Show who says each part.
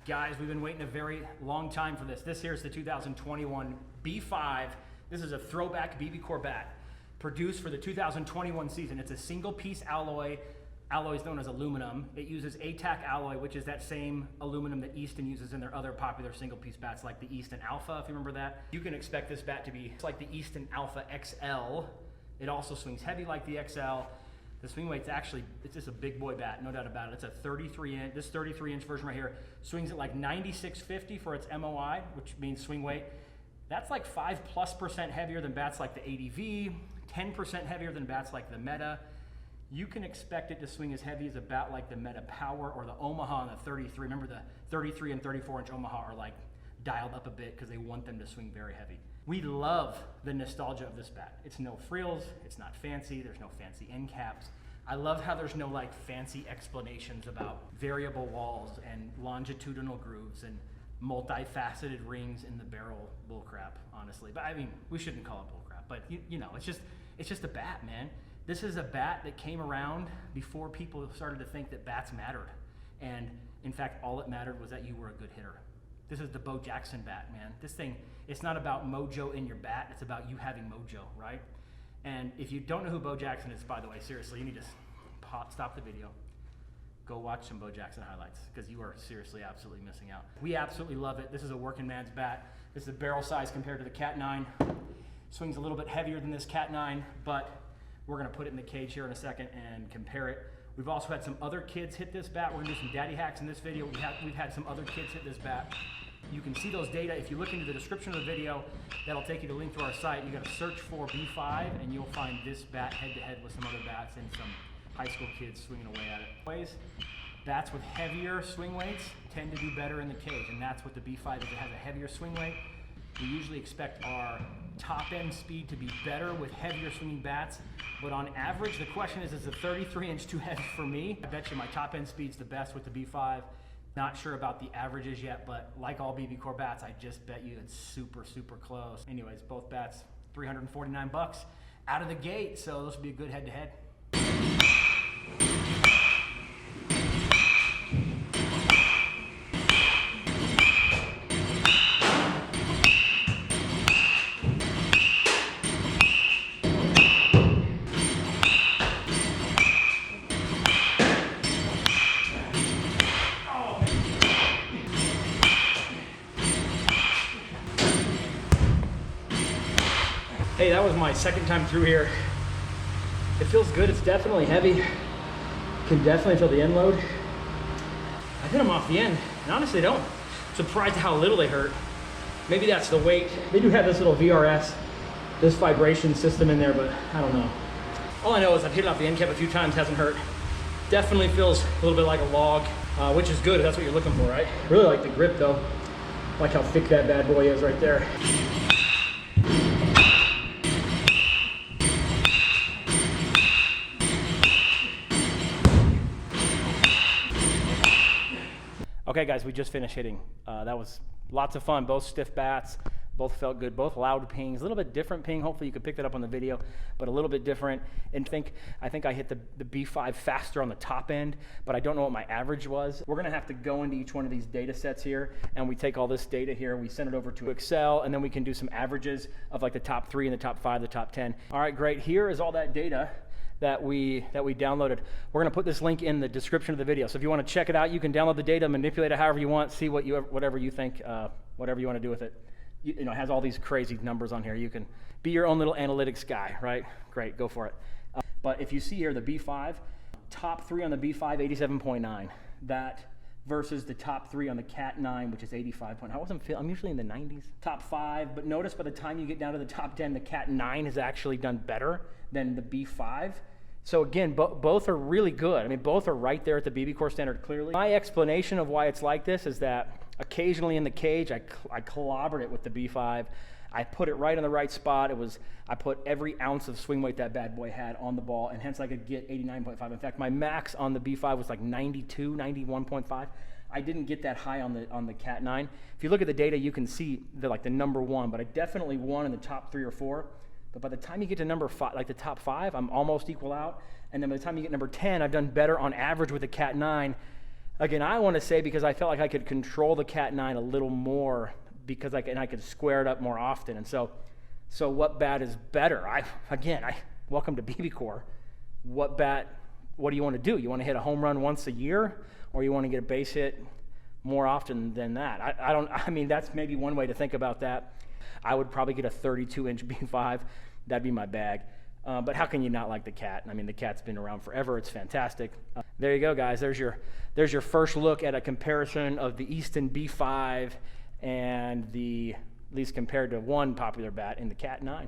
Speaker 1: Guys, we've been waiting a very long time for this. This here is the 2021 B5. This is a throwback BB Core bat produced for the 2021 season. It's a single piece alloy. Alloy is known as aluminum. It uses ATAC alloy, which is that same aluminum that Easton uses in their other popular single piece bats like the Easton Alpha, if you remember that. You can expect this bat to be like the Easton Alpha XL. It also swings heavy like the XL. The swing weight's actually, it's just a big boy bat, no doubt about it. It's a 33 inch, this 33 inch version right here swings at like 9650 for its MOI, which means swing weight. That's like 5+% heavier than bats like the ADV, 10% heavier than bats like the Meta. You can expect it to swing as heavy as a bat like the Meta Power or the Omaha and the 33. Remember the 33 and 34 inch Omaha are like dialed up a bit because they want them to swing very heavy. We love the nostalgia of this bat. It's no frills, it's not fancy, there's no fancy end caps. I love how there's no like fancy explanations about variable walls and longitudinal grooves and multifaceted rings in the barrel bullcrap, honestly. But I mean, we shouldn't call it bullcrap, but you know, it's just a bat, man. This is a bat that came around before people started to think that bats mattered. And in fact, all it mattered was that you were a good hitter. This is the Bo Jackson bat, man. This thing, it's not about mojo in your bat, it's about you having mojo, right? And if you don't know who Bo Jackson is, by the way, seriously, you need to stop the video, go watch some Bo Jackson highlights, because you are seriously absolutely missing out. We absolutely love it. This is a working man's bat. This is a barrel size compared to the Cat 9. Swings a little bit heavier than this Cat 9, but we're gonna put it in the cage here in a second and compare it. We've also had some other kids hit this bat. We're gonna do some daddy hacks in this video. We've had some other kids hit this bat. You can see those data. If you look into the description of the video, that'll take you to a link to our site. You gotta search for B5 and you'll find this bat head to head with some other bats and some high school kids swinging away at it. Bats with heavier swing weights tend to do better in the cage, and that's what the B5 is. It has a heavier swing weight. We usually expect our top end speed to be better with heavier swinging bats, but on average, the question is the 33 inch too heavy for me? I bet you my top end speed's the best with the B5. Not sure about the averages yet, but like all BB Core bats, I just bet you it's super, super close. Anyways, both bats, $349 out of the gate, so this will be a good head to head. Hey, that was my second time through here. It feels good. It's definitely heavy. Can definitely feel the end load. I hit them off the end, and honestly, don't. Surprised at how little they hurt. Maybe that's the weight. They do have this little VRS, this vibration system in there, but I don't know. All I know is I've hit it off the end cap a few times, hasn't hurt. Definitely feels a little bit like a log, which is good if that's what you're looking for, right? Really like the grip though. Like how thick that bad boy is right there. Okay guys, we just finished hitting. That was lots of fun, both stiff bats, both felt good, both loud pings, a little bit different ping. Hopefully you could pick that up on the video, but a little bit different. And I think I hit the B5 faster on the top end, but I don't know what my average was. We're gonna have to go into each one of these data sets here, and we take all this data here, we send it over to Excel, and then we can do some averages of like the top 3 and the top 5, the top 10. All right, great, here is all that data that we downloaded. We're gonna put this link in the description of the video. So if you wanna check it out, you can download the data, manipulate it however you want, see whatever you think, whatever you wanna do with it. You know, it has all these crazy numbers on here. You can be your own little analytics guy, right? Great, go for it. But if you see here, the B5, top 3 on the B5, 87.9. That versus the top 3 on the Cat 9, which is 85. I'm usually in the 90s. Top 5, but notice by the time you get down to the top 10, the Cat 9 has actually done better than the B5. So again, both are really good. I mean, both are right there at the BB Core standard clearly. My explanation of why it's like this is that occasionally in the cage, I clobbered it with the B5. I put it right in the right spot. I put every ounce of swing weight that bad boy had on the ball, and hence I could get 89.5. In fact, my max on the B5 was like 92, 91.5. I didn't get that high on the Cat 9. If you look at the data, you can see the number 1, but I definitely won in the top 3 or 4. But by the time you get to number 5, like the top 5, I'm almost equal out. And then by the time you get number 10, I've done better on average with the Cat 9 Again, I want to say because I felt like I could control the CAT 9 a little more because I could square it up more often. And so what bat is better? Welcome to BB Core. What do you want to do? You want to hit a home run once a year, or you want to get a base hit more often than that? I mean, that's maybe one way to think about that. I would probably get a 32-inch B5. That'd be my bag. But how can you not like the CAT? I mean, the CAT's been around forever. It's fantastic. There you go, guys. There's your first look at a comparison of the Easton B5 and at least compared to one popular bat in the CAT 9.